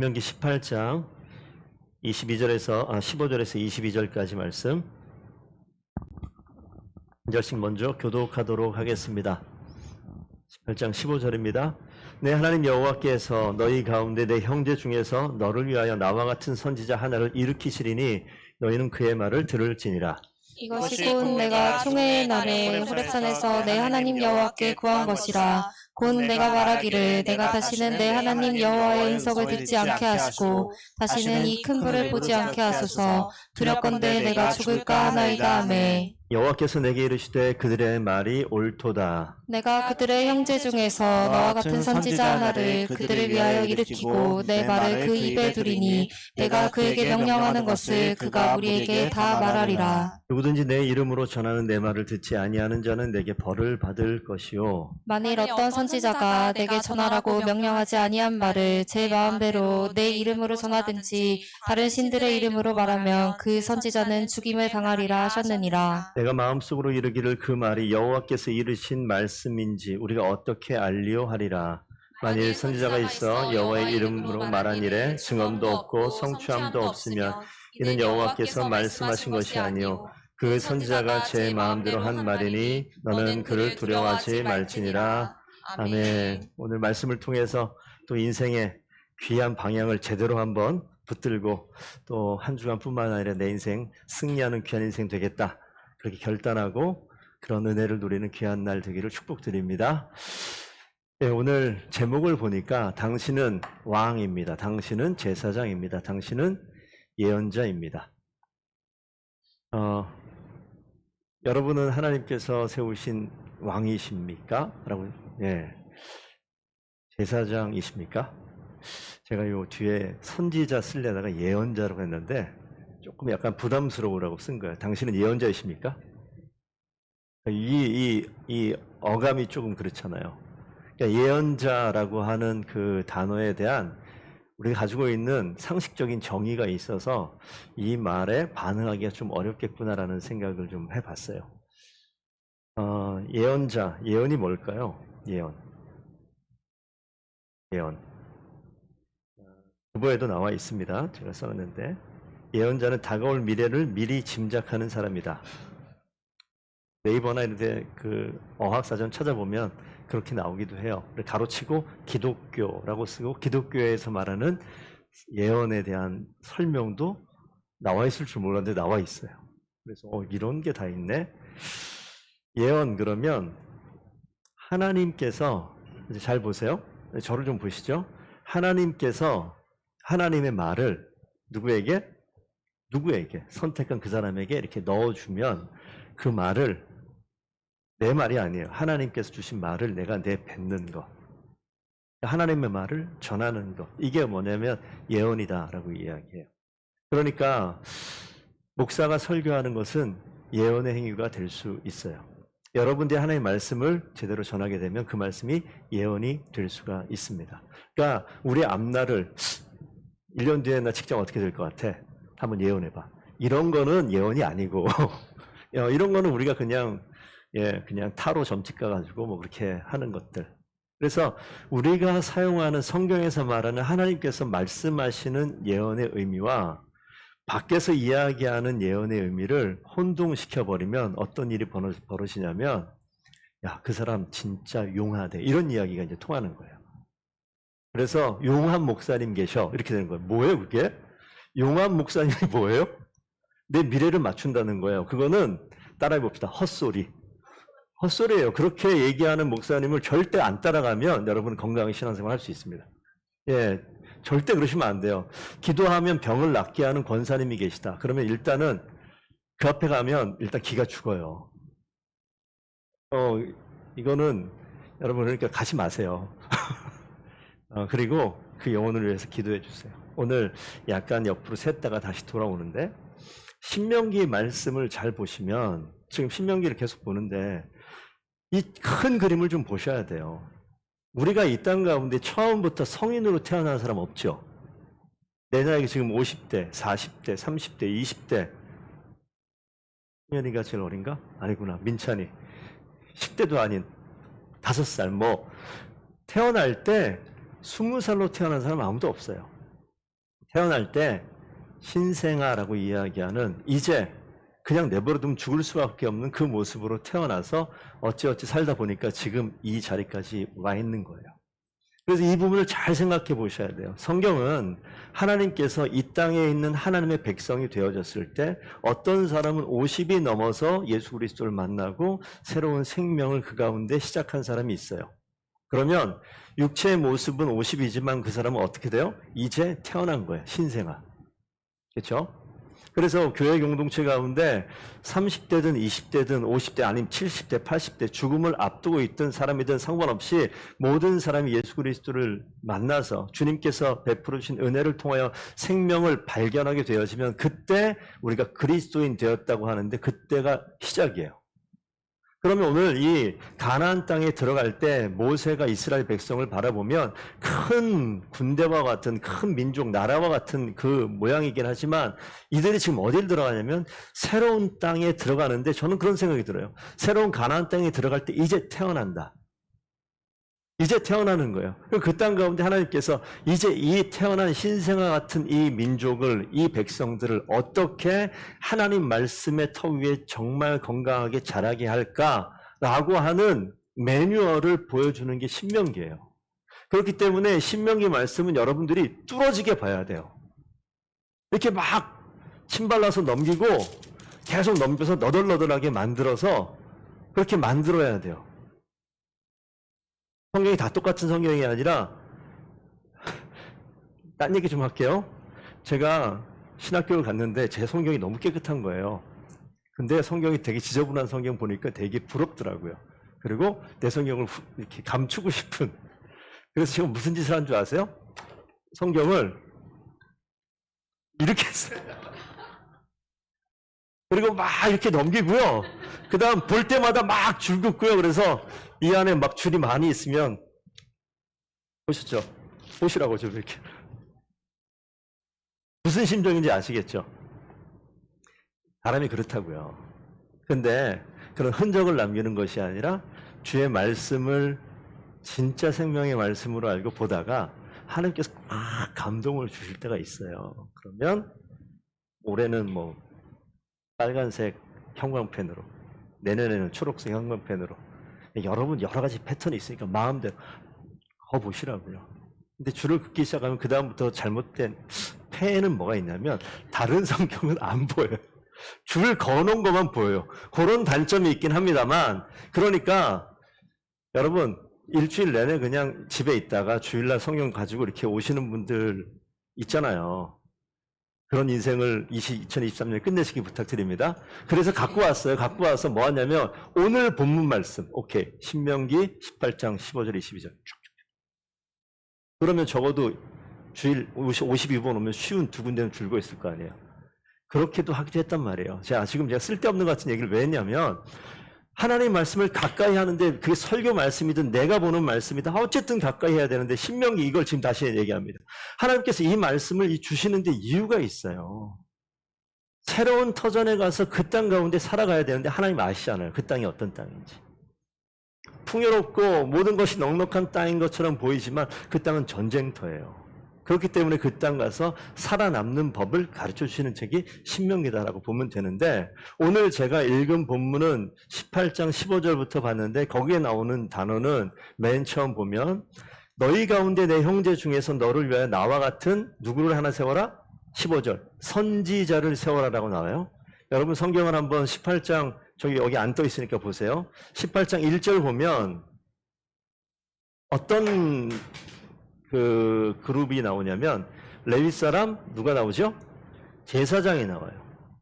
신명기 18장 15절에서 22절까지 말씀 한 절씩 먼저 교독하도록 하겠습니다. 18장 15절입니다. 내 하나님 여호와께서 너희 가운데 내 형제 중에서 너를 위하여 나와 같은 선지자 하나를 일으키시리니 너희는 그의 말을 들을지니라. 이것이 곧 내가 총회의 날에 호렙산에서 내 하나님 여호와께 구한 것이라. 곧 내가 말하기를 내가 다시는 내 하나님 여호와의 인석을 듣지 않게 하시고 다시는 이 큰 불을 보지 않게 하소서. 두렵건대 내가 죽을까 하나이다. 아멘. 여호와께서 내게 이르시되 그들의 말이 옳도다. 내가 그들의 형제 중에서 너와 같은 선지자 하나를 그들을 위하여 일으키고 내 말을 그 입에 두리니 내가 그에게 명령하는 것을 그가 우리에게 다 말하리라. 누구든지 내 이름으로 전하는 내 말을 듣지 아니하는 자는 내게 벌을 받을 것이요. 만일 어떤 선지자가 내게 전하라고 명령하지 아니한 말을 제 마음대로 내 이름으로 전하든지 다른 신들의 이름으로 말하면 그 선지자는 죽임을 당하리라 하셨느니라. 내가 마음속으로 이르기를 그 말이 여호와께서 이르신 말씀인지 우리가 어떻게 알리오 하리라. 만일 선지자가 있어 여호와의 이름으로 말한 일에 증언도 없고 성취함도 없으면 이는 여호와께서 말씀하신 것이 아니요 그 선지자가 제 마음대로 한 말이니 너는 그를 두려워하지 말지니라. 아멘. 오늘 말씀을 통해서 또 인생의 귀한 방향을 제대로 한번 붙들고 또 한 주간뿐만 아니라 내 인생 승리하는 귀한 인생 되겠다, 그렇게 결단하고 그런 은혜를 누리는 귀한 날 되기를 축복드립니다. 네, 오늘 제목을 보니까 당신은 왕입니다. 당신은 제사장입니다. 당신은 예언자입니다. 여러분은 하나님께서 세우신 왕이십니까? 라고, 예. 제사장이십니까? 제가 요 뒤에 선지자 쓰려다가 예언자라고 했는데 조금 약간 부담스러우라고 쓴 거예요. 당신은 예언자이십니까? 이 어감이 조금 그렇잖아요. 그러니까 예언자라고 하는 그 단어에 대한 우리가 가지고 있는 상식적인 정의가 있어서 이 말에 반응하기가 좀 어렵겠구나라는 생각을 좀 해봤어요. 예언자, 예언이 뭘까요? 예언. 주보에도 나와 있습니다. 제가 써놨는데 예언자는 다가올 미래를 미리 짐작하는 사람이다. 네이버나 이런 데 그 어학사전 찾아보면 그렇게 나오기도 해요. 가로치고 기독교라고 쓰고 기독교에서 말하는 예언에 대한 설명도 나와 있을 줄 몰랐는데 나와 있어요. 그래서 이런 게 다 있네. 예언 그러면 하나님께서, 이제 잘 보세요. 저를 좀 보시죠. 하나님께서 하나님의 말을 누구에게 선택한 그 사람에게 이렇게 넣어주면 그 말을 내 말이 아니에요. 하나님께서 주신 말을 내가 내뱉는 것. 하나님의 말을 전하는 것. 이게 뭐냐면 예언이다라고 이야기해요. 그러니까 목사가 설교하는 것은 예언의 행위가 될 수 있어요. 여러분들이 하나님의 말씀을 제대로 전하게 되면 그 말씀이 예언이 될 수가 있습니다. 그러니까 우리 앞날을 1년 뒤에 나 직장 어떻게 될 것 같아? 한번 예언해봐. 이런 거는 예언이 아니고 이런 거는 우리가 그냥 타로 점집 가가지고 뭐 그렇게 하는 것들. 그래서 우리가 사용하는 성경에서 말하는 하나님께서 말씀하시는 예언의 의미와 밖에서 이야기하는 예언의 의미를 혼동시켜버리면 어떤 일이 벌어지냐면, 야, 그 사람 진짜 용하대. 이런 이야기가 이제 통하는 거예요. 그래서 용한 목사님 계셔. 이렇게 되는 거예요. 뭐예요, 그게? 용한 목사님이 뭐예요? 내 미래를 맞춘다는 거예요. 그거는 따라해 봅시다. 헛소리예요. 그렇게 얘기하는 목사님을 절대 안 따라가면 여러분 건강한 신앙생활 할 수 있습니다. 예, 절대 그러시면 안 돼요. 기도하면 병을 낫게 하는 권사님이 계시다. 그러면 일단은 그 앞에 가면 일단 기가 죽어요. 이거는 여러분 그러니까 가지 마세요. 그리고 그 영혼을 위해서 기도해 주세요. 오늘 약간 옆으로 샜다가 다시 돌아오는데 신명기 말씀을 잘 보시면, 지금 신명기를 계속 보는데 이 큰 그림을 좀 보셔야 돼요. 우리가 이 땅 가운데 처음부터 성인으로 태어난 사람 없죠? 내 나이가 지금 50대, 40대, 30대, 20대. 승현이가 제일 어린가? 아니구나. 민찬이. 10대도 아닌 5살. 태어날 때 20살로 태어난 사람 아무도 없어요. 태어날 때 신생아라고 이야기하는 이제 그냥 내버려두면 죽을 수밖에 없는 그 모습으로 태어나서 어찌어찌 살다 보니까 지금 이 자리까지 와 있는 거예요. 그래서 이 부분을 잘 생각해 보셔야 돼요. 성경은 하나님께서 이 땅에 있는 하나님의 백성이 되어졌을 때 어떤 사람은 50이 넘어서 예수 그리스도를 만나고 새로운 생명을 그 가운데 시작한 사람이 있어요. 그러면 육체의 모습은 50이지만 그 사람은 어떻게 돼요? 이제 태어난 거예요. 신생아. 그렇죠? 그래서 교회 공동체 가운데 30대든 20대든 50대 아니면 70대 80대 죽음을 앞두고 있던 사람이든 상관없이 모든 사람이 예수 그리스도를 만나서 주님께서 베풀어 주신 은혜를 통하여 생명을 발견하게 되어지면 그때 우리가 그리스도인 되었다고 하는데 그때가 시작이에요. 그러면 오늘 이 가나안 땅에 들어갈 때 모세가 이스라엘 백성을 바라보면 큰 군대와 같은 큰 민족, 나라와 같은 그 모양이긴 하지만 이들이 지금 어딜 들어가냐면 새로운 땅에 들어가는데 저는 그런 생각이 들어요. 새로운 가나안 땅에 들어갈 때 이제 태어난다. 이제 태어나는 거예요. 그 땅 가운데 하나님께서 이제 이 태어난 신생아 같은 이 민족을, 이 백성들을 어떻게 하나님 말씀의 터 위에 정말 건강하게 자라게 할까라고 하는 매뉴얼을 보여주는 게 신명기예요. 그렇기 때문에 신명기 말씀은 여러분들이 뚫어지게 봐야 돼요. 이렇게 막 침발라서 넘기고 계속 넘겨서 너덜너덜하게 만들어서 그렇게 만들어야 돼요. 성경이 다 똑같은 성경이 아니라 딴 얘기 좀 할게요. 제가 신학교를 갔는데 제 성경이 너무 깨끗한 거예요. 근데 성경이 되게 지저분한 성경 보니까 되게 부럽더라고요. 그리고 내 성경을 이렇게 감추고 싶은. 그래서 제가 무슨 짓을 한 줄 아세요? 성경을 이렇게 했어요. 그리고 막 이렇게 넘기고요. 그 다음 볼 때마다 막 줄 긋고요. 그래서 이 안에 막 줄이 많이 있으면 보셨죠? 보시라고 좀 이렇게. 무슨 심정인지 아시겠죠? 사람이 그렇다고요. 근데 그런 흔적을 남기는 것이 아니라 주의 말씀을 진짜 생명의 말씀으로 알고 보다가 하나님께서 막 감동을 주실 때가 있어요. 그러면 올해는 뭐 빨간색 형광펜으로, 내년에는 초록색 형광펜으로. 여러분 여러 가지 패턴이 있으니까 마음대로 보시라고요. 근데 줄을 긋기 시작하면 그 다음부터 잘못된 펜은 뭐가 있냐면 다른 성경은 안 보여요. 줄 그어놓은 것만 보여요. 그런 단점이 있긴 합니다만, 그러니까 여러분 일주일 내내 그냥 집에 있다가 주일날 성경 가지고 이렇게 오시는 분들 있잖아요. 그런 인생을 2023년에 끝내시기 부탁드립니다. 그래서 갖고 왔어요. 갖고 와서 뭐 하냐면 오늘 본문 말씀, 오케이, 신명기 18장 15절 22절 그러면 적어도 주일 52번 오면 쉬운 두 군데는 줄고 있을 거 아니에요. 그렇게도 하기도 했단 말이에요. 지금 제가 쓸데없는 것 같은 얘기를 왜 했냐면 하나님 말씀을 가까이 하는데 그게 설교 말씀이든 내가 보는 말씀이든 어쨌든 가까이 해야 되는데 신명기 이걸 지금 다시 얘기합니다. 하나님께서 이 말씀을 주시는데 이유가 있어요. 새로운 터전에 가서 그 땅 가운데 살아가야 되는데 하나님 아시잖아요. 그 땅이 어떤 땅인지. 풍요롭고 모든 것이 넉넉한 땅인 것처럼 보이지만 그 땅은 전쟁터예요. 그렇기 때문에 그 땅 가서 살아남는 법을 가르쳐 주시는 책이 신명기다라고 보면 되는데, 오늘 제가 읽은 본문은 18장 15절부터 봤는데 거기에 나오는 단어는 맨 처음 보면 너희 가운데 내 형제 중에서 너를 위하여 나와 같은 누구를 하나 세워라? 15절 선지자를 세워라라고 나와요. 여러분 성경을 한번 18장 여기 안 떠 있으니까 보세요. 18장 1절 보면 어떤 그 그룹이 나오냐면 레위 사람 누가 나오죠? 제사장이 나와요.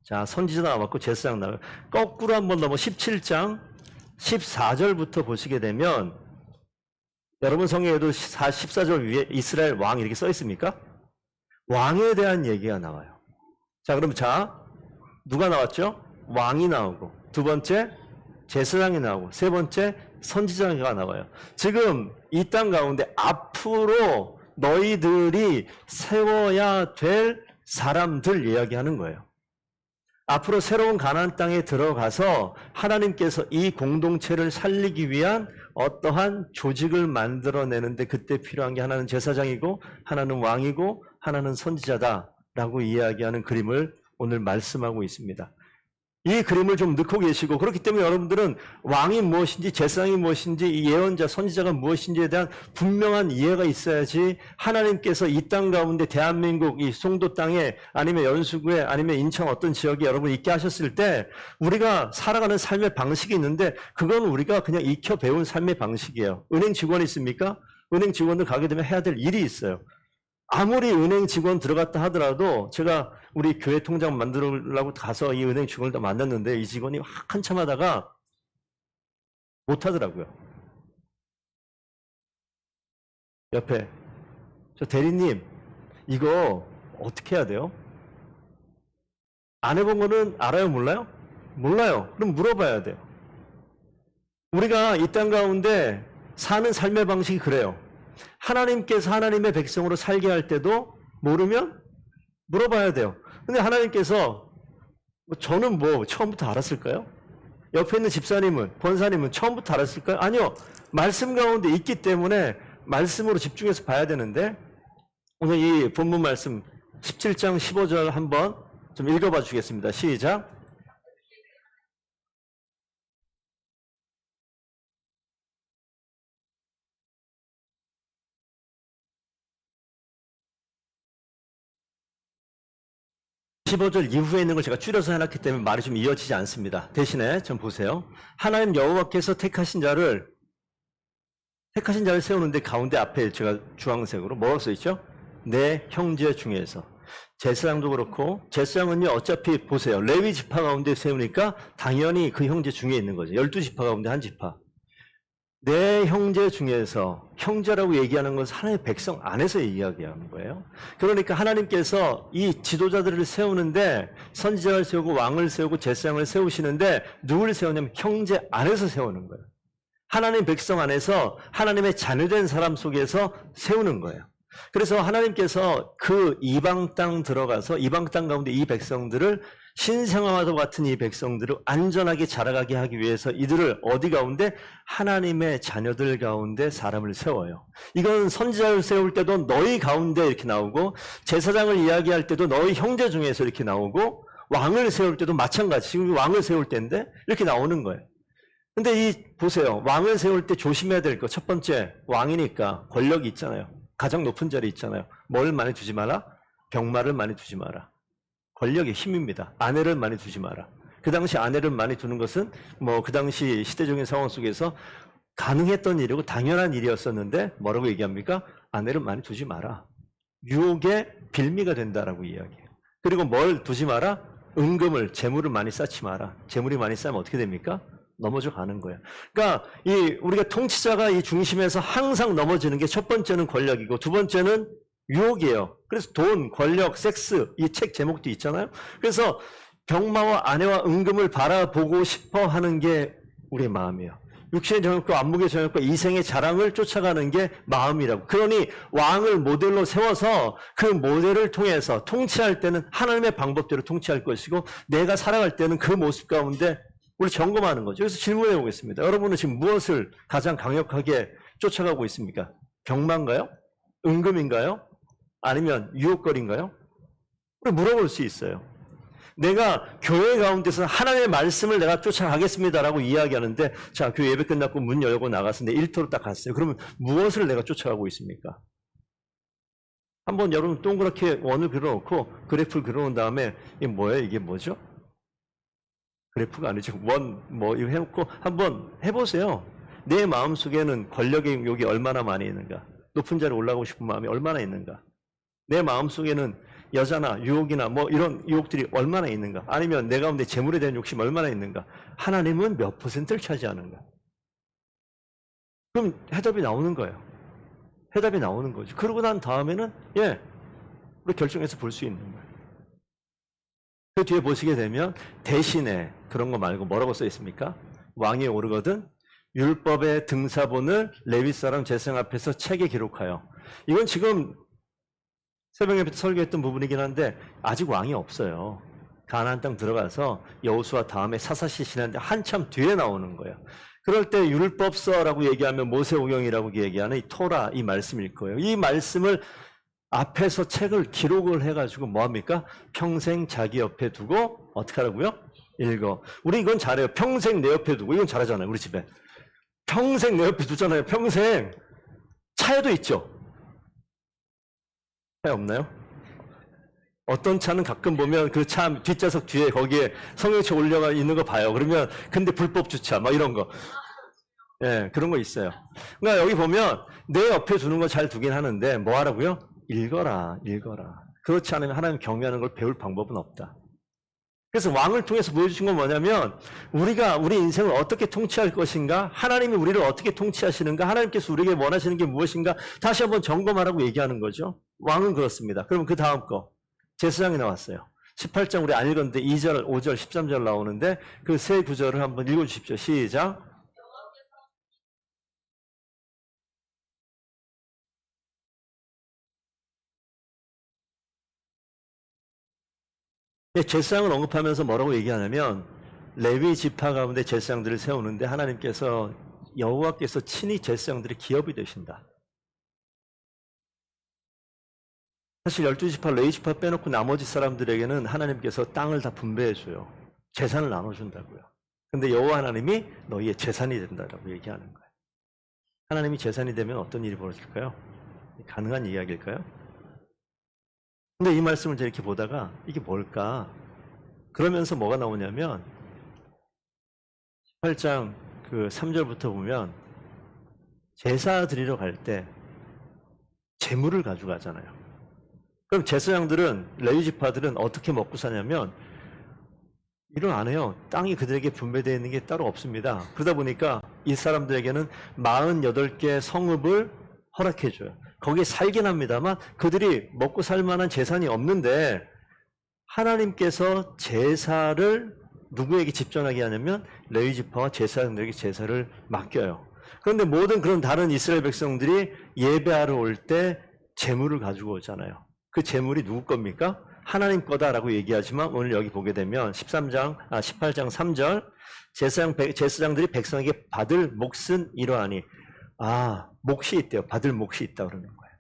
자, 선지자 나왔고 제사장 나와요. 거꾸로 한번 넘어 17장 14절부터 보시게 되면 여러분 성경에도 14절 위에 이스라엘 왕 이렇게 써 있습니까? 왕에 대한 얘기가 나와요. 자, 그럼 누가 나왔죠? 왕이 나오고, 두 번째 제사장이 나오고, 세 번째 선지자가 나와요. 지금 이 땅 가운데 앞으로 너희들이 세워야 될 사람들 이야기하는 거예요. 앞으로 새로운 가나안 땅에 들어가서 하나님께서 이 공동체를 살리기 위한 어떠한 조직을 만들어내는데 그때 필요한 게 하나는 제사장이고 하나는 왕이고 하나는 선지자다라고 이야기하는 그림을 오늘 말씀하고 있습니다. 이 그림을 좀 넣고 계시고, 그렇기 때문에 여러분들은 왕이 무엇인지, 제사장이 무엇인지, 이 예언자, 선지자가 무엇인지에 대한 분명한 이해가 있어야지 하나님께서 이 땅 가운데 대한민국 이 송도 땅에 아니면 연수구에 아니면 인천 어떤 지역에 여러분 있게 하셨을 때 우리가 살아가는 삶의 방식이 있는데 그건 우리가 그냥 익혀 배운 삶의 방식이에요. 은행 직원이 있습니까? 은행 직원들 가게 되면 해야 될 일이 있어요. 아무리 은행 직원 들어갔다 하더라도 제가 우리 교회 통장 만들려고 가서 이 은행 직원을 다 만났는데 이 직원이 한참 하다가 못하더라고요. 옆에 저 대리님 이거 어떻게 해야 돼요? 안 해본 거는 알아요? 몰라요? 몰라요. 그럼 물어봐야 돼요. 우리가 이 땅 가운데 사는 삶의 방식이 그래요. 하나님께서 하나님의 백성으로 살게 할 때도 모르면 물어봐야 돼요. 근데 하나님께서 저는 뭐 처음부터 알았을까요? 옆에 있는 집사님은, 권사님은 처음부터 알았을까요? 아니요. 말씀 가운데 있기 때문에 말씀으로 집중해서 봐야 되는데 오늘 이 본문 말씀 17장 15절 한번 좀 읽어봐 주겠습니다. 시작. 십오 절 이후에 있는 걸 제가 줄여서 해놨기 때문에 말이 좀 이어지지 않습니다. 대신에 좀 보세요. 하나님 여호와께서 택하신 자를 세우는데 가운데 앞에 제가 주황색으로 뭐라고 써있죠? 내 형제 중에서. 제사장도 그렇고, 제사장은요 어차피 보세요. 레위 지파 가운데 세우니까 당연히 그 형제 중에 있는 거죠. 12지파 가운데 한 지파. 내 형제 중에서, 형제라고 얘기하는 것은 하나님의 백성 안에서 이야기하는 거예요. 그러니까 하나님께서 이 지도자들을 세우는데 선지자를 세우고 왕을 세우고 제사장을 세우시는데 누구를 세우냐면 형제 안에서 세우는 거예요. 하나님 백성 안에서 하나님의 자녀된 사람 속에서 세우는 거예요. 그래서 하나님께서 그 이방 땅 들어가서 이방 땅 가운데 이 백성들을 신생아와도 같은 이 백성들을 안전하게 자라가게 하기 위해서 이들을 어디 가운데? 하나님의 자녀들 가운데 사람을 세워요. 이건 선지자를 세울 때도 너희 가운데 이렇게 나오고, 제사장을 이야기할 때도 너희 형제 중에서 이렇게 나오고, 왕을 세울 때도 마찬가지. 지금 왕을 세울 때인데 이렇게 나오는 거예요. 근데 보세요. 왕을 세울 때 조심해야 될 거. 첫 번째, 왕이니까 권력이 있잖아요. 가장 높은 자리 있잖아요. 뭘 많이 두지 마라? 병마를 많이 두지 마라. 권력의 힘입니다. 아내를 많이 두지 마라. 그 당시 아내를 많이 두는 것은 그 당시 시대적인 상황 속에서 가능했던 일이고 당연한 일이었었는데 뭐라고 얘기합니까? 아내를 많이 두지 마라. 유혹의 빌미가 된다라고 이야기해요. 그리고 뭘 두지 마라? 은금을, 재물을 많이 쌓지 마라. 재물이 많이 쌓이면 어떻게 됩니까? 넘어져 가는 거예요. 그러니까 우리가 통치자가 이 중심에서 항상 넘어지는 게 첫 번째는 권력이고 두 번째는 유혹이에요. 그래서 돈, 권력, 섹스, 이 책 제목도 있잖아요. 그래서 병마와 아내와 은금을 바라보고 싶어 하는 게 우리의 마음이에요. 육신의 정욕과 안목의 정욕과 이생의 자랑을 쫓아가는 게 마음이라고. 그러니 왕을 모델로 세워서 그 모델을 통해서 통치할 때는 하나님의 방법대로 통치할 것이고 내가 살아갈 때는 그 모습 가운데 우리 점검하는 거죠. 그래서 질문해 보겠습니다. 여러분은 지금 무엇을 가장 강력하게 쫓아가고 있습니까? 병마인가요? 은금인가요? 아니면 유혹거리인가요? 우리 물어볼 수 있어요. 내가 교회 가운데서 하나님의 말씀을 내가 쫓아가겠습니다라고 이야기하는데 자, 교회 예배 끝났고 문 열고 나갔는데 일터로 딱 갔어요. 그러면 무엇을 내가 쫓아가고 있습니까? 한번 여러분 동그랗게 원을 그려놓고 그래프를 그려놓은 다음에 이게 뭐예요? 이게 뭐죠? 그래프가 아니죠. 이거 해놓고 한번 해보세요. 내 마음속에는 권력의 욕이 얼마나 많이 있는가? 높은 자리에 올라가고 싶은 마음이 얼마나 있는가? 내 마음속에는 여자나 유혹이나 이런 유혹들이 얼마나 있는가? 아니면 내 가운데 재물에 대한 욕심이 얼마나 있는가? 하나님은 몇 %를 차지하는가? 그럼 해답이 나오는 거예요. 해답이 나오는 거죠. 그러고 난 다음에는 우리 결정해서 볼 수 있는 거예요. 그 뒤에 보시게 되면 대신에 그런 거 말고 뭐라고 써 있습니까? 왕이 오르거든 율법의 등사본을 레위 사람 제사장 앞에서 책에 기록하여. 이건 지금 새벽에 설교했던 부분이긴 한데 아직 왕이 없어요. 가나안 땅 들어가서 여호수아 다음에 사사시 지났는데 한참 뒤에 나오는 거예요. 그럴 때 율법서라고 얘기하면 모세오경이라고 얘기하는 이 토라 이 말씀일 거예요. 이 말씀을 앞에서 책을 기록을 해가지고 뭐합니까? 평생 자기 옆에 두고 어떻게 하라고요? 읽어. 우리 이건 잘해요. 평생 내 옆에 두고. 이건 잘하잖아요. 우리 집에. 평생 내 옆에 두잖아요. 평생. 차에도 있죠. 차에 없나요? 어떤 차는 가끔 보면 그 차 뒷좌석 뒤에 거기에 성형책 올려가 있는 거 봐요. 그러면 근데 불법 주차 막 이런 거. 예, 그런 거 있어요. 그러니까 여기 보면 내 옆에 두는 거 잘 두긴 하는데 뭐 하라고요? 읽어라, 읽어라. 그렇지 않으면 하나님 경외하는 걸 배울 방법은 없다. 그래서 왕을 통해서 보여주신 건 뭐냐면 우리가 우리 인생을 어떻게 통치할 것인가, 하나님이 우리를 어떻게 통치하시는가, 하나님께서 우리에게 원하시는 게 무엇인가 다시 한번 점검하라고 얘기하는 거죠. 왕은 그렇습니다. 그럼 그 다음 거 제사장이 나왔어요. 18장 우리 안 읽었는데 2절, 5절, 13절 나오는데 그 세 구절을 한번 읽어주십시오. 시작. 제사장을 언급하면서 뭐라고 얘기하냐면 레위 지파 가운데 제사장들을 세우는데 하나님께서 여호와께서 친히 제사장들의 기업이 되신다. 사실 12지파 레위 지파 빼놓고 나머지 사람들에게는 하나님께서 땅을 다 분배해 줘요. 재산을 나눠준다고요. 근데 여호와 하나님이 너희의 재산이 된다라고 얘기하는 거예요. 하나님이 재산이 되면 어떤 일이 벌어질까요? 가능한 이야기일까요? 근데 이 말씀을 제가 이렇게 보다가 이게 뭘까? 그러면서 뭐가 나오냐면 18장 그 3절부터 보면 제사 드리러 갈 때 재물을 가져가잖아요. 그럼 제사장들은 레위 지파들은 어떻게 먹고 사냐면 일을 안 해요. 땅이 그들에게 분배되어 있는 게 따로 없습니다. 그러다 보니까 이 사람들에게는 48개 성읍을 허락해 줘요. 거기에 살긴 합니다만 그들이 먹고 살 만한 재산이 없는데 하나님께서 제사를 누구에게 집전하게 하냐면 레위 지파와 제사장들에게 제사를 맡겨요. 그런데 모든 그런 다른 이스라엘 백성들이 예배하러 올 때 재물을 가지고 오잖아요. 그 재물이 누구 겁니까? 하나님 거다라고 얘기하지만 오늘 여기 보게 되면 18장 3절 제사장들이 백성에게 받을 몫은 이러하니 몫이 있대요. 받을 몫이 있다 그러는 거예요.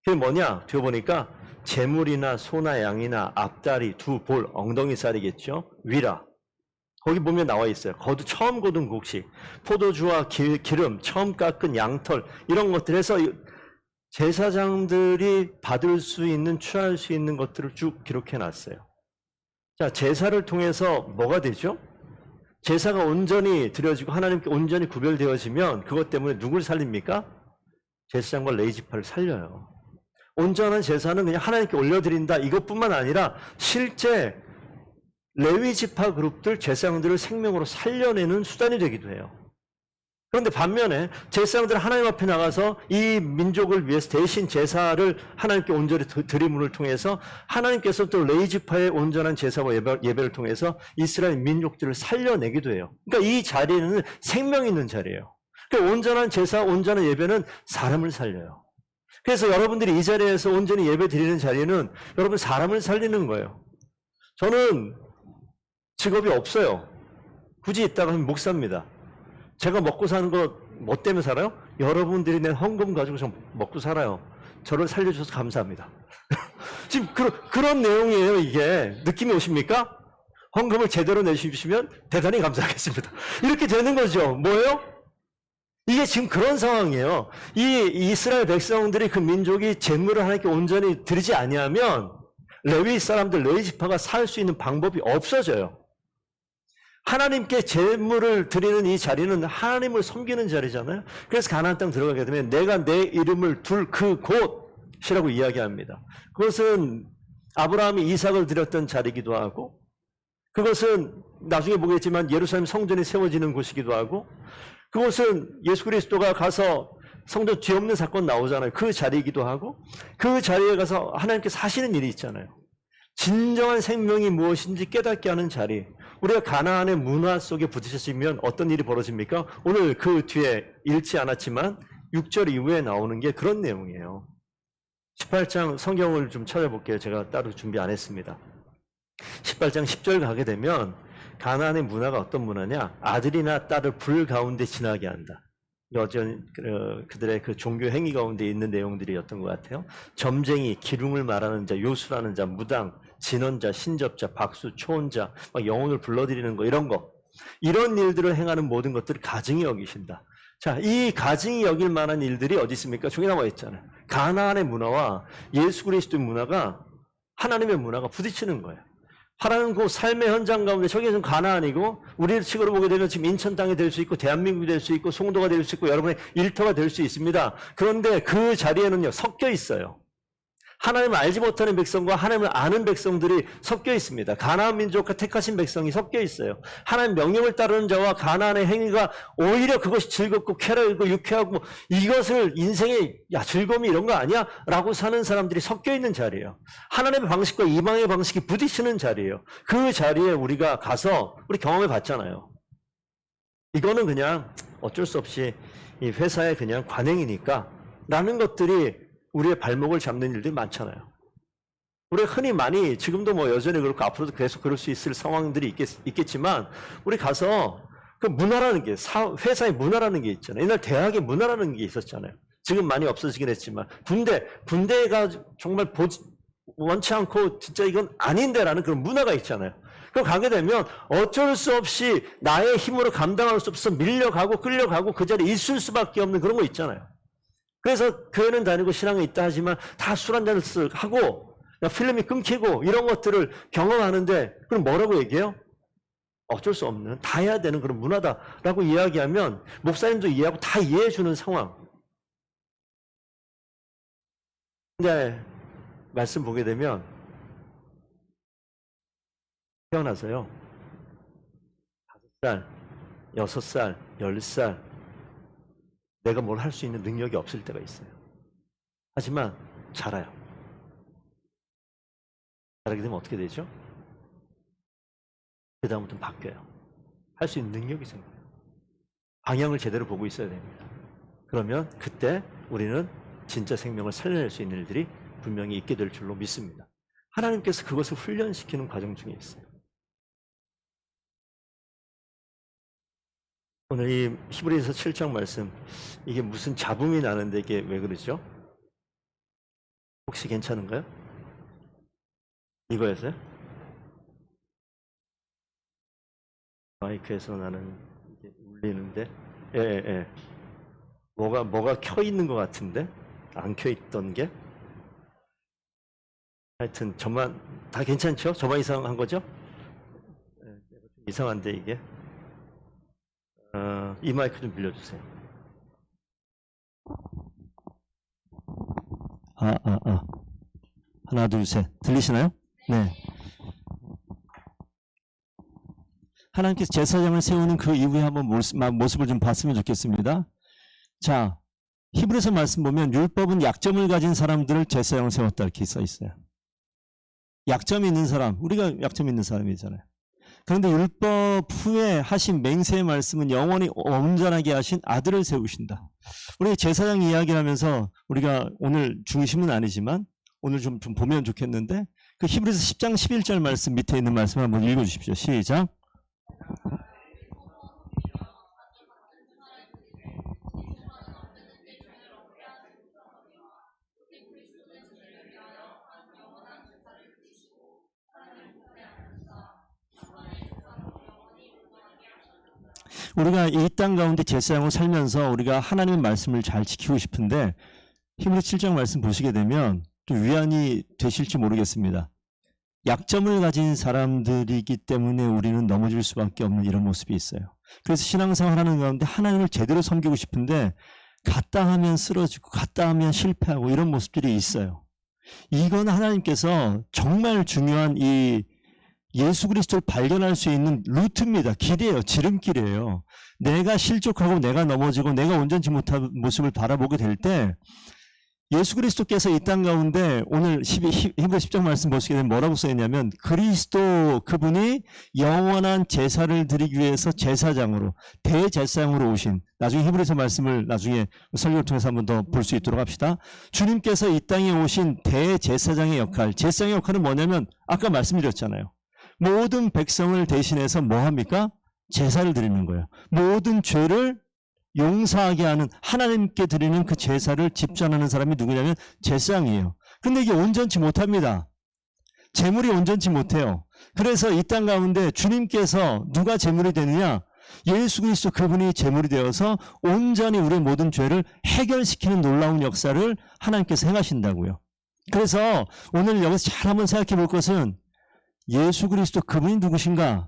그게 뭐냐? 뒤에 보니까 재물이나 소나 양이나 앞다리, 두 볼, 엉덩이살이겠죠. 위라. 거기 보면 나와 있어요. 처음 거둔 곡식, 포도주와 기름, 처음 깎은 양털 이런 것들 해서 제사장들이 받을 수 있는, 취할 수 있는 것들을 쭉 기록해 놨어요. 자, 제사를 통해서 뭐가 되죠? 제사가 온전히 드려지고 하나님께 온전히 구별되어지면 그것 때문에 누굴 살립니까? 제사장과 레위 지파를 살려요. 온전한 제사는 그냥 하나님께 올려드린다 이것뿐만 아니라 실제 레위 지파 그룹들 제사장들을 생명으로 살려내는 수단이 되기도 해요. 그런데 반면에 제사장들 하나님 앞에 나가서 이 민족을 위해서 대신 제사를 하나님께 온전히 드림을 통해서 하나님께서 또 레위 지파의 온전한 제사와 예배를 통해서 이스라엘 민족들을 살려내기도 해요. 그러니까 이 자리는 생명 있는 자리예요. 그러니까 온전한 제사, 온전한 예배는 사람을 살려요. 그래서 여러분들이 이 자리에서 온전히 예배 드리는 자리는 여러분 사람을 살리는 거예요. 저는 직업이 없어요. 굳이 있다가 하면 목사입니다. 제가 먹고 사는 거 뭐 때문에 살아요? 여러분들이 낸 헌금 가지고 저 먹고 살아요. 저를 살려주셔서 감사합니다. 지금 그런 내용이에요. 이게 느낌이 오십니까? 헌금을 제대로 내주시면 대단히 감사하겠습니다. 이렇게 되는 거죠. 뭐예요? 이게 지금 그런 상황이에요. 이 이스라엘 백성들이 그 민족이 재물을 하나님께 온전히 드리지 아니하면 레위 사람들, 레위 지파가 살 수 있는 방법이 없어져요. 하나님께 제물을 드리는 이 자리는 하나님을 섬기는 자리잖아요. 그래서 가나안 땅 들어가게 되면 내가 내 이름을 둘 그 곳이라고 이야기합니다. 그것은 아브라함이 이삭을 드렸던 자리이기도 하고 그것은 나중에 보겠지만 예루살렘 성전이 세워지는 곳이기도 하고 그것은 예수 그리스도가 가서 성전 뒤엎는 사건 나오잖아요. 그 자리이기도 하고 그 자리에 가서 하나님께서 하시는 일이 있잖아요. 진정한 생명이 무엇인지 깨닫게 하는 자리. 우리가 가나안의 문화 속에 부딪히면 어떤 일이 벌어집니까? 오늘 그 뒤에 읽지 않았지만 6절 이후에 나오는 게 그런 내용이에요. 18장 성경을 좀 찾아볼게요. 제가 따로 준비 안 했습니다. 18장 10절 가게 되면 가나안의 문화가 어떤 문화냐? 아들이나 딸을 불 가운데 지나게 한다. 그들의 그 종교 행위 가운데 있는 내용들이었던 것 같아요. 점쟁이, 기륭을 말하는 자, 요술하는 자, 무당, 진언자, 신접자, 박수, 초혼자, 막 영혼을 불러들이는 거, 이런 거. 이런 일들을 행하는 모든 것들을 가증히 여기신다. 자, 이 가증히 여길 만한 일들이 어디 있습니까? 저기 나와 있잖아요. 가나안의 문화와 예수 그리스도의 문화가, 하나님의 문화가 부딪히는 거예요. 하나님 그 삶의 현장 가운데 저기는 가나안이고, 우리를 측으로 보게 되면 지금 인천 땅이 될 수 있고, 대한민국이 될 수 있고, 송도가 될 수 있고, 여러분의 일터가 될 수 있습니다. 그런데 그 자리에는요, 섞여 있어요. 하나님을 알지 못하는 백성과 하나님을 아는 백성들이 섞여 있습니다. 가나안 민족과 택하신 백성이 섞여 있어요. 하나님 명령을 따르는 자와 가나안의 행위가 오히려 그것이 즐겁고 쾌락이고 유쾌하고, 이것을 인생의 즐거움이 이런 거 아니야? 라고 사는 사람들이 섞여 있는 자리예요. 하나님의 방식과 이방의 방식이 부딪히는 자리예요. 그 자리에 우리가 가서 우리 경험해 봤잖아요. 이거는 그냥 어쩔 수 없이 이 회사의 그냥 관행이니까 라는 것들이 우리의 발목을 잡는 일들이 많잖아요. 우리가 흔히 많이, 지금도 뭐 여전히 그렇고 앞으로도 계속 그럴 수 있을 상황들이 있겠지만, 우리 가서 그 문화라는 게, 회사의 문화라는 게 있잖아요. 옛날 대학의 문화라는 게 있었잖아요. 지금 많이 없어지긴 했지만, 군대가 정말 원치 않고 진짜 이건 아닌데라는 그런 문화가 있잖아요. 그럼 가게 되면 어쩔 수 없이 나의 힘으로 감당할 수 없어 밀려가고 끌려가고 그 자리에 있을 수밖에 없는 그런 거 있잖아요. 그래서 교회는 다니고 신앙에 있다 하지만 다 술 한잔을 하고 필름이 끊기고 이런 것들을 경험하는데, 그럼 뭐라고 얘기해요? 어쩔 수 없는, 다 해야 되는 그런 문화다라고 이야기하면 목사님도 이해하고 다 이해해 주는 상황. 근데 말씀 보게 되면 태어나서요 5살, 6살, 10살 내가 뭘 할 수 있는 능력이 없을 때가 있어요. 하지만 자라요. 자라게 되면 어떻게 되죠? 그 다음부터는 바뀌어요. 할 수 있는 능력이 생겨요. 방향을 제대로 보고 있어야 됩니다. 그러면 그때 우리는 진짜 생명을 살려낼 수 있는 일들이 분명히 있게 될 줄로 믿습니다. 하나님께서 그것을 훈련시키는 과정 중에 있어요. 오늘 이 히브리서 7장 말씀, 이게 무슨 잡음이 나는데 이게 왜 그러죠? 혹시 괜찮은가요? 이거였어요? 마이크에서 나는 이게 울리는데, 예. 뭐가 켜 있는 것 같은데 안 켜 있던 게. 하여튼 저만 다 괜찮죠? 저만 이상한 거죠? 좀 이상한데 이게. 이 마이크 좀 빌려주세요. 하나, 둘, 셋. 들리시나요? 네. 하나님께서 제사장을 세우는 그 이후에 한번 모습을 좀 봤으면 좋겠습니다. 자, 히브리서 말씀 보면 율법은 약점을 가진 사람들을 제사장을 세웠다 이렇게 써 있어요. 약점이 있는 사람, 우리가 약점 있는 사람이잖아요. 그런데 율법 후에 하신 맹세의 말씀은 영원히 온전하게 하신 아들을 세우신다. 우리 제사장 이야기를 하면서 우리가 오늘 중심은 아니지만 오늘 좀 보면 좋겠는데, 그 히브리서 10장 11절 말씀 밑에 있는 말씀 한번 읽어주십시오. 시작. 우리가 이 땅 가운데 제사장으로 살면서 우리가 하나님의 말씀을 잘 지키고 싶은데, 히브리 7장 말씀 보시게 되면 좀 위안이 되실지 모르겠습니다. 약점을 가진 사람들이기 때문에 우리는 넘어질 수밖에 없는 이런 모습이 있어요. 그래서 신앙생활 하는 가운데 하나님을 제대로 섬기고 싶은데 갔다 하면 쓰러지고 갔다 하면 실패하고 이런 모습들이 있어요. 이건 하나님께서 정말 중요한 이 예수 그리스도를 발견할 수 있는 루트입니다. 길이에요. 지름길이에요. 내가 실족하고 내가 넘어지고 내가 온전치 못한 모습을 바라보게 될 때 예수 그리스도께서 이 땅 가운데 오늘 히브리 10장 말씀 보시게 되면 뭐라고 써있냐면, 그리스도 그분이 영원한 제사를 드리기 위해서 제사장으로, 대제사장으로 오신, 나중에 히브리서 말씀을 나중에 설교를 통해서 한 번 더 볼 수 있도록 합시다. 주님께서 이 땅에 오신 대제사장의 역할, 제사장의 역할은 뭐냐면 아까 말씀드렸잖아요. 모든 백성을 대신해서 뭐 합니까? 제사를 드리는 거예요. 모든 죄를 용서하게 하는 하나님께 드리는 그 제사를 집전하는 사람이 누구냐면 제사장이에요. 근데 이게 온전치 못합니다. 제물이 온전치 못해요. 그래서 이 땅 가운데 주님께서 누가 제물이 되느냐? 예수 그리스도 그분이 제물이 되어서 온전히 우리의 모든 죄를 해결시키는 놀라운 역사를 하나님께서 행하신다고요. 그래서 오늘 여기서 잘 한번 생각해 볼 것은 예수 그리스도 그분이 누구신가?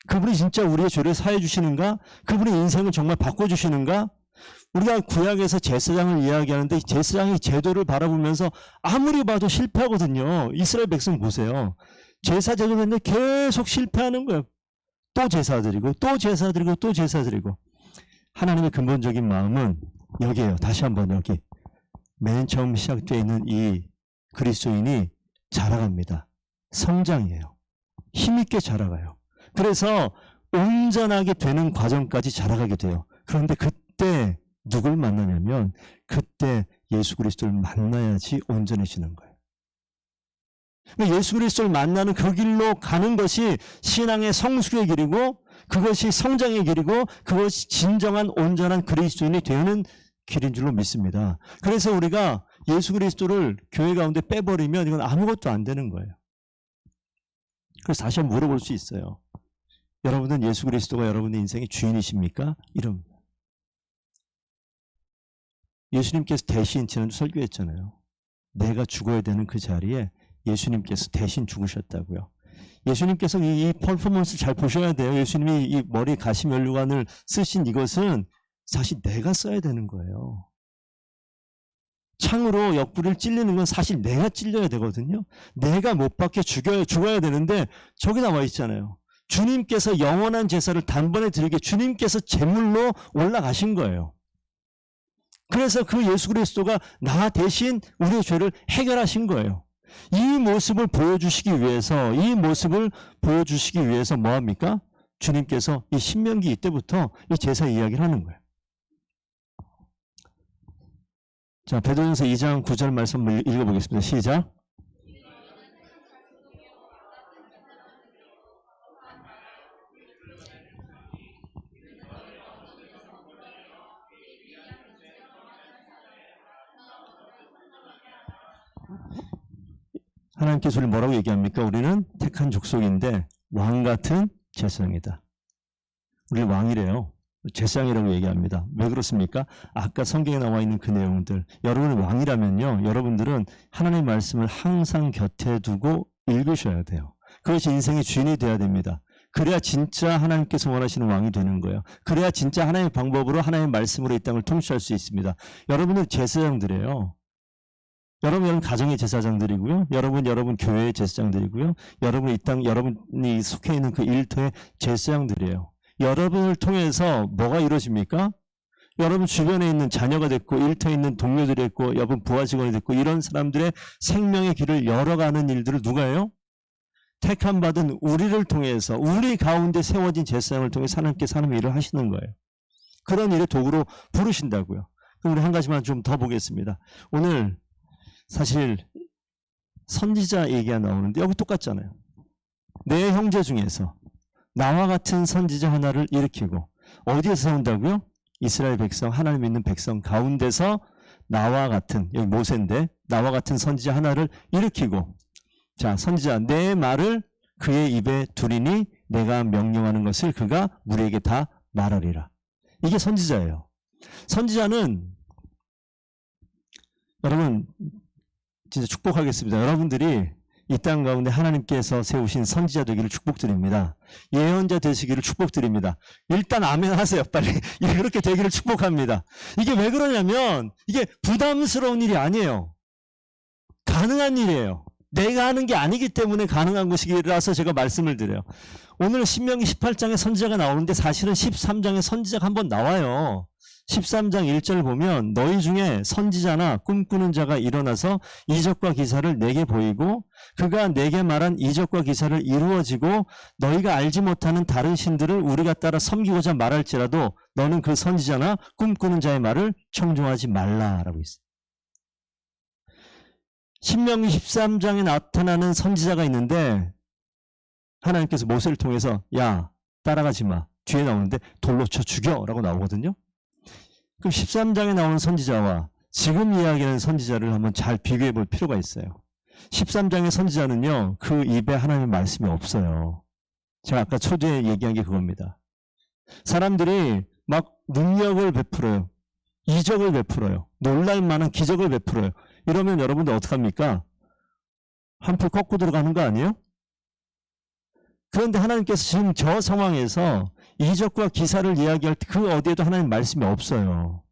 그분이 진짜 우리의 죄를 사해 주시는가? 그분의 인생을 정말 바꿔주시는가? 우리가 구약에서 제사장을 이야기하는데 제사장이 제도를 바라보면서 아무리 봐도 실패하거든요. 이스라엘 백성 보세요. 제사 제도인데 계속 실패하는 거예요. 또 제사 드리고 또 제사 드리고 또 제사 드리고. 하나님의 근본적인 마음은 여기에요. 다시 한번 여기. 맨 처음 시작되어 있는 이 그리스도인이 자라갑니다. 성장이에요. 힘있게 자라가요. 그래서 온전하게 되는 과정까지 자라가게 돼요. 그런데 그때 누굴 만나냐면 그때 예수 그리스도를 만나야지 온전해지는 거예요. 그러니까 예수 그리스도를 만나는 그 길로 가는 것이 신앙의 성숙의 길이고 그것이 성장의 길이고 그것이 진정한 온전한 그리스도인이 되는 길인 줄로 믿습니다. 그래서 우리가 예수 그리스도를 교회 가운데 빼버리면 이건 아무것도 안 되는 거예요. 그래서 다시 한번 물어볼 수 있어요. 여러분은 예수 그리스도가 여러분의 인생의 주인이십니까? 이런. 예수님께서 대신 지난주 설교했잖아요. 내가 죽어야 되는 그 자리에 예수님께서 대신 죽으셨다고요. 예수님께서 이 퍼포먼스 잘 보셔야 돼요. 예수님이 이 머리 가시면류관을 쓰신 이것은 사실 내가 써야 되는 거예요. 창으로 옆구리를 찔리는 건 사실 내가 찔려야 되거든요. 내가 못 박혀 죽어야 되는데 저기 나와 있잖아요. 주님께서 영원한 제사를 단번에 드리게 주님께서 제물로 올라가신 거예요. 그래서 그 예수 그리스도가 나 대신 우리의 죄를 해결하신 거예요. 이 모습을 보여주시기 위해서 뭐합니까? 주님께서 이 신명기 이때부터 이 제사 이야기를 하는 거예요. 자, 베드로전서 2장 9절 말씀을 읽어보겠습니다. 시작. 하나님께서 우리 뭐라고 얘기합니까? 우리는 택한 족속인데 왕 같은 제사장이다. 우리 왕이래요. 제사장이라고 얘기합니다. 왜 그렇습니까? 아까 성경에 나와 있는 그 내용들. 여러분이 왕이라면요. 여러분들은 하나님의 말씀을 항상 곁에 두고 읽으셔야 돼요. 그것이 인생의 주인이 돼야 됩니다. 그래야 진짜 하나님께서 원하시는 왕이 되는 거예요. 그래야 진짜 하나님의 방법으로 하나님의 말씀으로 이 땅을 통치할 수 있습니다. 여러분은 제사장들이에요. 여러분 가정의 제사장들이고요. 여러분 교회의 제사장들이고요. 여러분이 속해 있는 그 일터의 제사장들이에요. 여러분을 통해서 뭐가 이루어집니까? 여러분 주변에 있는 자녀가 됐고 일터에 있는 동료들이 됐고 여러분 부하 직원이 됐고 이런 사람들의 생명의 길을 열어가는 일들을 누가 해요? 택함 받은 우리를 통해서 우리 가운데 세워진 제사장을 통해서 하나님께서 하나님의 일을 하시는 거예요. 그런 일의 도구로 부르신다고요. 그럼 우리 한 가지만 좀 더 보겠습니다. 오늘 사실 선지자 얘기가 나오는데 여기 똑같잖아요. 내 형제 중에서 나와 같은 선지자 하나를 일으키고 어디에서 나온다고요? 이스라엘 백성, 하나님 믿는 백성 가운데서 나와 같은, 여기 모세인데 나와 같은 선지자 하나를 일으키고 자, 선지자 내 말을 그의 입에 두리니 내가 명령하는 것을 그가 우리에게 다 말하리라. 이게 선지자예요. 선지자는 여러분 진짜 축복하겠습니다. 여러분들이 이 땅 가운데 하나님께서 세우신 선지자 되기를 축복드립니다. 예언자 되시기를 축복드립니다. 일단 아멘 하세요. 빨리. 그렇게 되기를 축복합니다. 이게 왜 그러냐면 이게 부담스러운 일이 아니에요. 가능한 일이에요. 내가 하는 게 아니기 때문에 가능한 것이라서 제가 말씀을 드려요. 오늘 신명기 18장에 선지자가 나오는데 사실은 13장에 선지자가 한번 나와요. 13장 1절 보면 너희 중에 선지자나 꿈꾸는 자가 일어나서 이적과 기사를 내게 보이고 그가 내게 말한 이적과 기사를 이루어지고 너희가 알지 못하는 다른 신들을 우리가 따라 섬기고자 말할지라도 너는 그 선지자나 꿈꾸는 자의 말을 청종하지 말라라고 있어요. 신명기 13장에 나타나는 선지자가 있는데 하나님께서 모세를 통해서 야 따라가지 마. 뒤에 나오는데 돌로 쳐 죽여라고 나오거든요. 그럼 13장에 나오는 선지자와 지금 이야기하는 선지자를 한번 잘 비교해 볼 필요가 있어요. 13장의 선지자는요, 그 입에 하나님의 말씀이 없어요. 제가 아까 초두에 얘기한 게 그겁니다. 사람들이 막 능력을 베풀어요. 이적을 베풀어요. 놀랄 만한 기적을 베풀어요. 이러면 여러분들 어떡합니까? 한풀 꺾고 들어가는 거 아니에요? 그런데 하나님께서 지금 저 상황에서 이적과 기사를 이야기할 때 그 어디에도 하나님 말씀이 없어요.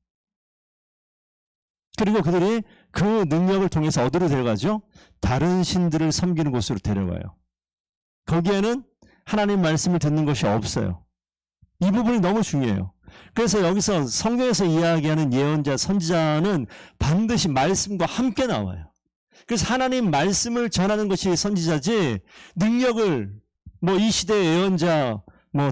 그리고 그들이 그 능력을 통해서 어디로 데려가죠? 다른 신들을 섬기는 곳으로 데려가요. 거기에는 하나님 말씀을 듣는 것이 없어요. 이 부분이 너무 중요해요. 그래서 여기서 성경에서 이야기하는 예언자, 선지자는 반드시 말씀과 함께 나와요. 그래서 하나님 말씀을 전하는 것이 선지자지, 능력을 이 시대의 예언자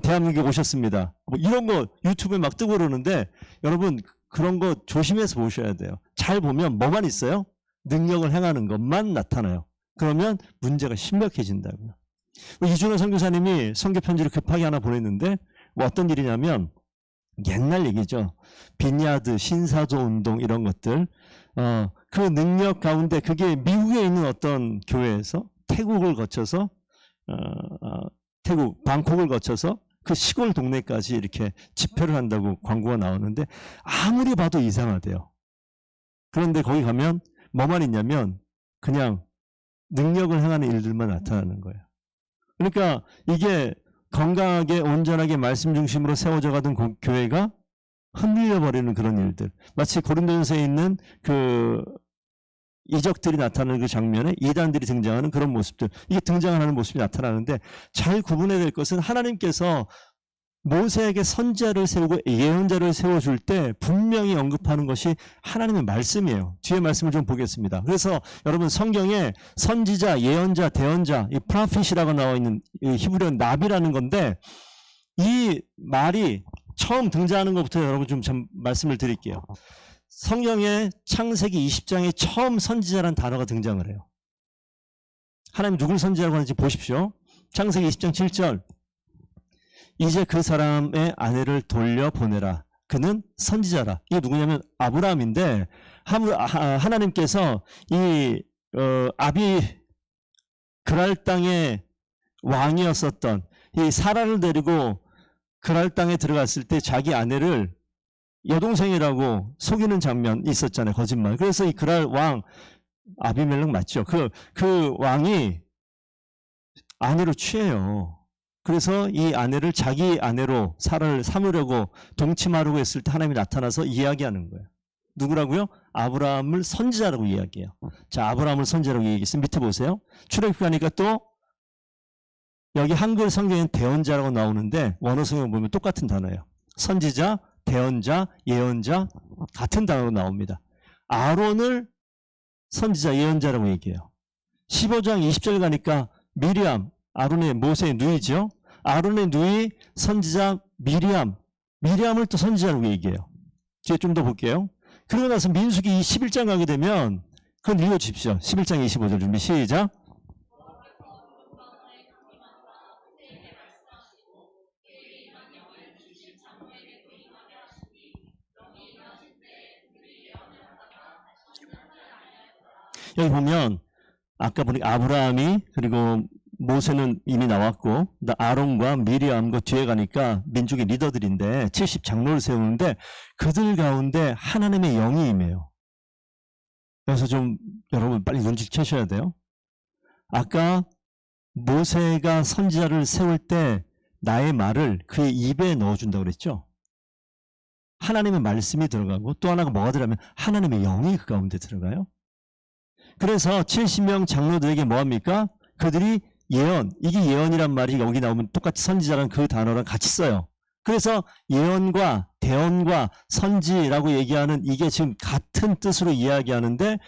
대한민국에 오셨습니다, 이런 거 유튜브에 막 뜨고 그러는데, 여러분 그런 거 조심해서 보셔야 돼요. 잘 보면 뭐만 있어요? 능력을 행하는 것만 나타나요. 그러면 문제가 심각해진다고요. 이준호 선교사님이 선교 편지를 급하게 하나 보냈는데, 어떤 일이냐면 옛날 얘기죠. 빈야드, 신사조 운동 이런 것들, 그 능력 가운데 그게 미국에 있는 어떤 교회에서 태국을 거쳐서 태국 방콕을 거쳐서 그 시골 동네까지 이렇게 집회를 한다고 광고가 나오는데 아무리 봐도 이상하대요. 그런데 거기 가면 뭐만 있냐면 그냥 능력을 행하는 일들만 나타나는 거예요. 그러니까 이게 건강하게 온전하게 말씀 중심으로 세워져 가던 교회가 흔들려 버리는 그런 일들, 마치 고린도전서에 있는 그 이적들이 나타나는 그 장면에 이단들이 등장하는 그런 모습들, 이게 등장하는 모습이 나타나는데, 잘 구분해야 될 것은 하나님께서 모세에게 선지자를 세우고 예언자를 세워줄 때 분명히 언급하는 것이 하나님의 말씀이에요. 뒤에 말씀을 좀 보겠습니다. 그래서 여러분 성경에 선지자, 예언자, 대언자, 이 프로핏이라고 나와 있는 히브리어 나비라는 건데, 이 말이 처음 등장하는 것부터 여러분 좀 말씀을 드릴게요. 성경의 창세기 20장에 처음 선지자라는 단어가 등장을 해요. 하나님이 누굴 선지자라고 하는지 보십시오. 창세기 20장 7절. 이제 그 사람의 아내를 돌려보내라. 그는 선지자라. 이게 누구냐면 아브라함인데, 하나님께서 이 아비 그랄 땅의 왕이었었던 이 사라를 데리고 그랄 땅에 들어갔을 때 자기 아내를 여동생이라고 속이는 장면 있었잖아요. 거짓말. 그래서 이 그랄 왕, 아비멜렉 맞죠? 그 왕이 아내로 취해요. 그래서 이 아내를 자기 아내로 사라를 삼으려고 동침하려고 했을 때 하나님이 나타나서 이야기하는 거예요. 누구라고요? 아브라함을 선지자라고 이야기해요. 자, 아브라함을 선지자라고 얘기했어요. 밑에 보세요. 출애굽기 가니까 또 여기 한글 성경에는 대언자라고 나오는데 원어 성경 보면 똑같은 단어예요. 선지자, 대언자, 예언자 같은 단어로 나옵니다. 아론을 선지자, 예언자라고 얘기해요. 15장 20절 가니까 미리암, 아론의 모세의 누이죠. 아론의 누이 선지자 미리암을 또 선지자라고 얘기해요. 뒤에 좀 더 볼게요. 그러고 나서 민수기 11장 가게 되면 그건 읽어주십시오. 11장 25절 준비 시작. 여기 보면 아까 보니까 아브라함이, 그리고 모세는 이미 나왔고, 아론과 미리암과 뒤에 가니까 민족의 리더들인데 70 장로를 세우는데 그들 가운데 하나님의 영이 임해요. 그래서 좀 여러분 빨리 눈치채셔야 돼요. 아까 모세가 선지자를 세울 때 나의 말을 그의 입에 넣어준다고 그랬죠. 하나님의 말씀이 들어가고 또 하나가 뭐가 들어가면 하나님의 영이 그 가운데 들어가요. 그래서 70명 장로들에게 뭐합니까? 그들이 예언, 이게 예언이란 말이 여기 나오면 똑같이 선지자라는 그 단어랑 같이 써요. 그래서 예언과 대언과 선지라고 얘기하는 이게 지금 같은 뜻으로 이야기하는데,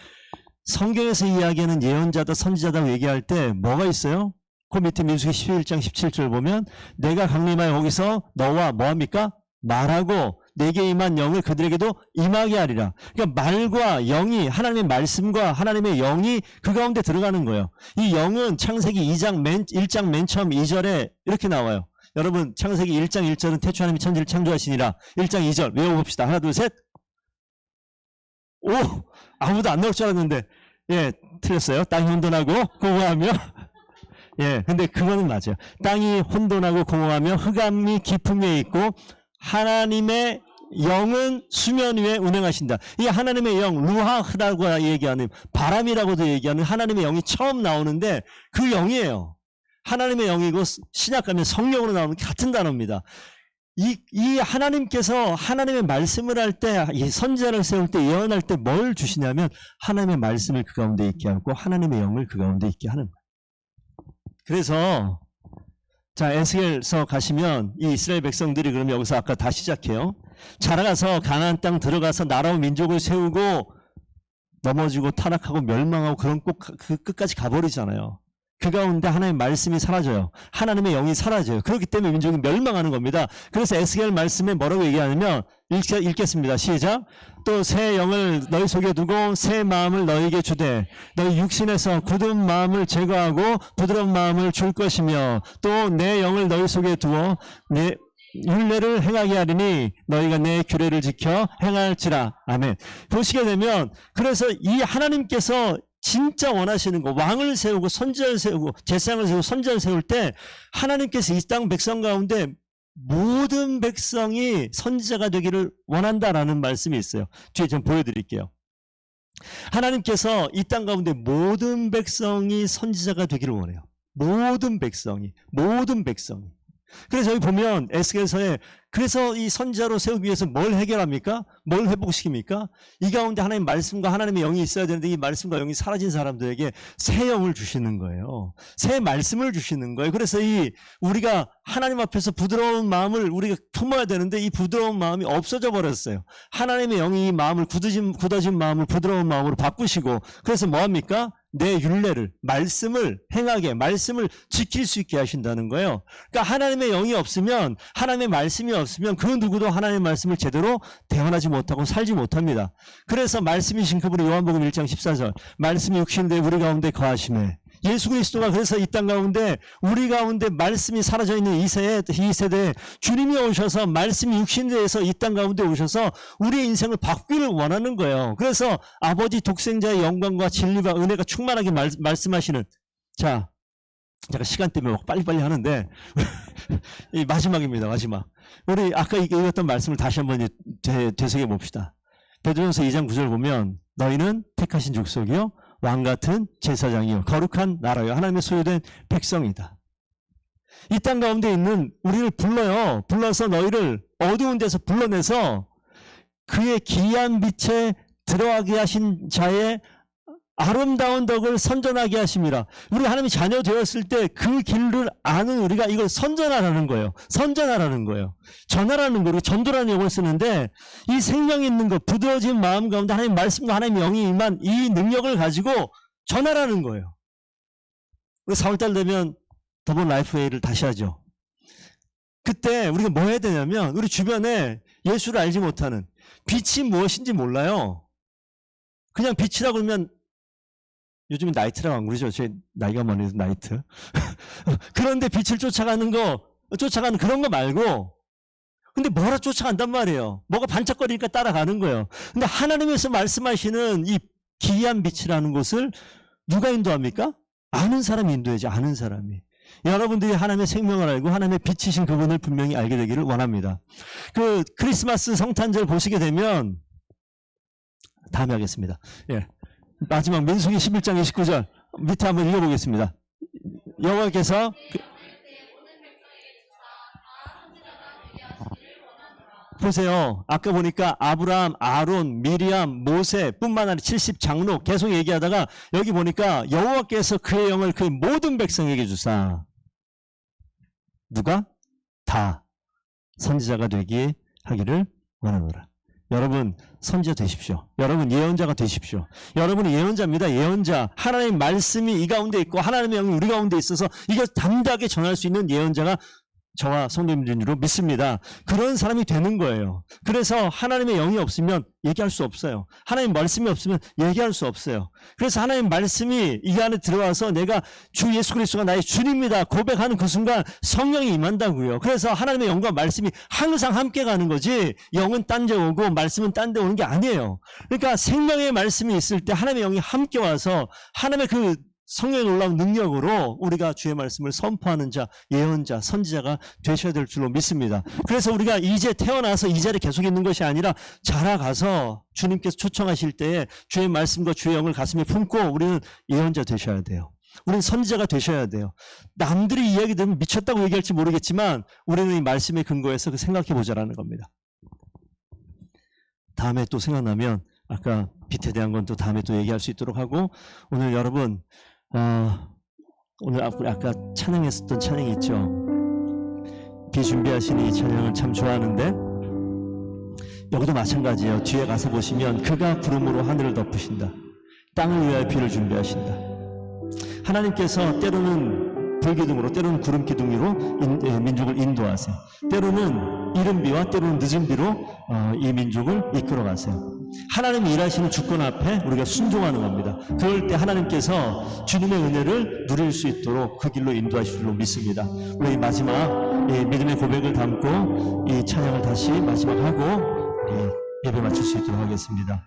성경에서 이야기하는 예언자다 선지자다고 얘기할 때 뭐가 있어요? 그 밑에 민수기 11장 17절 보면 내가 강림하여 거기서 너와 뭐합니까? 말하고 내게 임한 영을 그들에게도 임하게 하리라. 그러니까 말과 영이, 하나님의 말씀과 하나님의 영이 그 가운데 들어가는 거예요. 이 영은 창세기 1장 맨 처음 2절에 이렇게 나와요. 여러분 창세기 1장 1절은 태초 하나님이 천지를 창조하시니라. 1장 2절 외워봅시다. 하나 둘 셋. 오! 아무도 안 나올 줄 알았는데, 예, 틀렸어요. 땅이 혼돈하고 공허하며, 예, 근데 그거는 맞아요. 땅이 혼돈하고 공허하며 흑암이 깊음 위에 있고, 하나님의 영은 수면 위에 운행하신다. 이 하나님의 영, 루하흐라고 얘기하는, 바람이라고도 얘기하는 하나님의 영이 처음 나오는데, 그 영이에요. 하나님의 영이고, 신약 가면 성령으로 나오는 같은 단어입니다. 이 하나님께서 하나님의 말씀을 할 때, 이 선지자를 세울 때, 예언할 때 뭘 주시냐면 하나님의 말씀을 그 가운데 있게 하고 하나님의 영을 그 가운데 있게 하는 거예요. 그래서 자, 에스겔서 가시면 이 이스라엘 백성들이 그러면 여기서 아까 다 시작해요. 자라가서 가나안 땅 들어가서 나라와 민족을 세우고 넘어지고 타락하고 멸망하고 그런 꼭 그 끝까지 가버리잖아요. 그 가운데 하나님의 말씀이 사라져요. 하나님의 영이 사라져요. 그렇기 때문에 민족이 멸망하는 겁니다. 그래서 에스겔 말씀에 뭐라고 얘기하냐면 읽겠습니다. 시작. 또 새 영을 너희 속에 두고 새 마음을 너희에게 주되 너희 육신에서 굳은 마음을 제거하고 부드러운 마음을 줄 것이며 또 내 영을 너희 속에 두어 내 율례를 행하게 하리니 너희가 내 규례를 지켜 행할지라. 아멘. 보시게 되면 그래서 이 하나님께서 진짜 원하시는 거, 왕을 세우고 선지자를 세우고 제사장을 세우고 선지자를 세울 때 하나님께서 이 땅 백성 가운데 모든 백성이 선지자가 되기를 원한다라는 말씀이 있어요. 뒤에 좀 보여드릴게요. 하나님께서 이 땅 가운데 모든 백성이 선지자가 되기를 원해요. 모든 백성이. 그래서 여기 보면 에스겔서에 그래서 이 선지자로 세우기 위해서 뭘 해결합니까? 뭘 회복시킵니까? 이 가운데 하나님의 말씀과 하나님의 영이 있어야 되는데 이 말씀과 영이 사라진 사람들에게 새 영을 주시는 거예요. 새 말씀을 주시는 거예요. 그래서 이 우리가 하나님 앞에서 부드러운 마음을 우리가 품어야 되는데 이 부드러운 마음이 없어져 버렸어요. 하나님의 영이 이 마음을 굳어진 마음을 부드러운 마음으로 바꾸시고 그래서 뭐합니까? 내 율례를 말씀을 행하게 말씀을 지킬 수 있게 하신다는 거예요. 그러니까 하나님의 영이 없으면 하나님의 말씀이 없으면 그 누구도 하나님의 말씀을 제대로 대언하지 못하고 살지 못합니다. 그래서 말씀이신 그분이 요한복음 1장 14절 말씀이 육신되어 우리 가운데 거하심에 예수 그리스도가 그래서 이 땅 가운데 우리 가운데 말씀이 사라져 있는 이 세대에 주님이 오셔서 말씀이 육신되어서 이 땅 가운데 오셔서 우리의 인생을 바꾸기를 원하는 거예요. 그래서 아버지 독생자의 영광과 진리와 은혜가 충만하게 말씀하시는 자, 제가 시간 때문에 빨리빨리 하는데 이 마지막입니다. 마지막. 우리 아까 읽었던 말씀을 다시 한번 되새겨 봅시다. 베드로전서 2장 9절 보면 너희는 택하신 족속이요 왕같은 제사장이요 거룩한 나라요 하나님의 소유된 백성이다. 이 땅 가운데 있는 우리를 불러요. 불러서 너희를 어두운 데서 불러내서 그의 기이한 빛에 들어가게 하신 자의 아름다운 덕을 선전하게 하심이라. 우리 하나님이 자녀 되었을 때 그 길을 아는 우리가 이걸 선전하라는 거예요. 선전하라는 거예요. 전하라는 거예요. 전도라는 용어를 쓰는데 이 생명 있는 것, 부드러워진 마음 가운데 하나님 말씀과 하나님 영이 임한 이 능력을 가지고 전하라는 거예요. 우리 4월달 되면 더본 라이프웨이를 다시 하죠. 그때 우리가 뭐 해야 되냐면 우리 주변에 예수를 알지 못하는 빛이 무엇인지 몰라요. 그냥 빛이라고 그러면 요즘은 나이트라고 안 그러죠. 제 나이가 많아서 나이트. 그런데 빛을 쫓아가는 그런 거 말고, 근데 뭐라 쫓아간단 말이에요. 뭐가 반짝거리니까 따라가는 거예요. 근데 하나님에서 말씀하시는 이 기이한 빛이라는 것을 누가 인도합니까? 아는 사람이 인도해야지, 아는 사람이. 여러분들이 하나님의 생명을 알고 하나님의 빛이신 그분을 분명히 알게 되기를 원합니다. 그 크리스마스 성탄절 보시게 되면, 다음에 하겠습니다. 예. 마지막 민수기 11장 29절 밑에 한번 읽어보겠습니다. 여호와께서 보세요. 아까 보니까 아브라함, 아론, 미리암, 모세 뿐만 아니라 70장로 계속 얘기하다가 여기 보니까 여호와께서 그의 영을 그 모든 백성에게 주사 누가? 다 선지자가 되게 하기를 원하노라. 여러분 선지자 되십시오. 여러분 예언자가 되십시오. 여러분은 예언자입니다. 예언자. 하나님의 말씀이 이 가운데 있고 하나님의 영이 우리 가운데 있어서 이걸 담대하게 전할 수 있는 예언자가 저와 성도님들인 줄로 믿습니다. 그런 사람이 되는 거예요. 그래서 하나님의 영이 없으면 얘기할 수 없어요. 하나님 말씀이 없으면 얘기할 수 없어요. 그래서 하나님 말씀이 이 안에 들어와서 내가 주 예수 그리스도가 나의 주님이다 고백하는 그 순간 성령이 임한다고요. 그래서 하나님의 영과 말씀이 항상 함께 가는 거지, 영은 딴 데 오고 말씀은 딴 데 오는 게 아니에요. 그러니까 생명의 말씀이 있을 때 하나님의 영이 함께 와서 하나님의 그 성령의 놀라운 능력으로 우리가 주의 말씀을 선포하는 자, 예언자, 선지자가 되셔야 될 줄로 믿습니다. 그래서 우리가 이제 태어나서 이 자리에 계속 있는 것이 아니라 자라가서 주님께서 초청하실 때에 주의 말씀과 주의 영을 가슴에 품고 우리는 예언자 되셔야 돼요. 우리는 선지자가 되셔야 돼요. 남들이 이야기 들으면 미쳤다고 얘기할지 모르겠지만 우리는 이 말씀의 근거에서 그 생각해 보자라는 겁니다. 다음에 또 생각나면 아까 빛에 대한 건 또 다음에 또 얘기할 수 있도록 하고, 오늘 여러분 오늘 아까 찬양했었던 찬양이 있죠. 비 준비하신 이 찬양을 참 좋아하는데 여기도 마찬가지예요. 뒤에 가서 보시면 그가 구름으로 하늘을 덮으신다. 땅을 위하여 비를 준비하신다. 하나님께서 때로는 불기둥으로 때로는 구름기둥으로 민족을 인도하세요. 때로는 이른 비와 때로는 늦은 비로 이 민족을 이끌어 가세요. 하나님이 일하시는 주권 앞에 우리가 순종하는 겁니다. 그럴 때 하나님께서 주님의 은혜를 누릴 수 있도록 그 길로 인도하실 줄로 믿습니다. 우리 마지막 믿음의 고백을 담고 이 찬양을 다시 마지막 하고 예배 마칠 수 있도록 하겠습니다.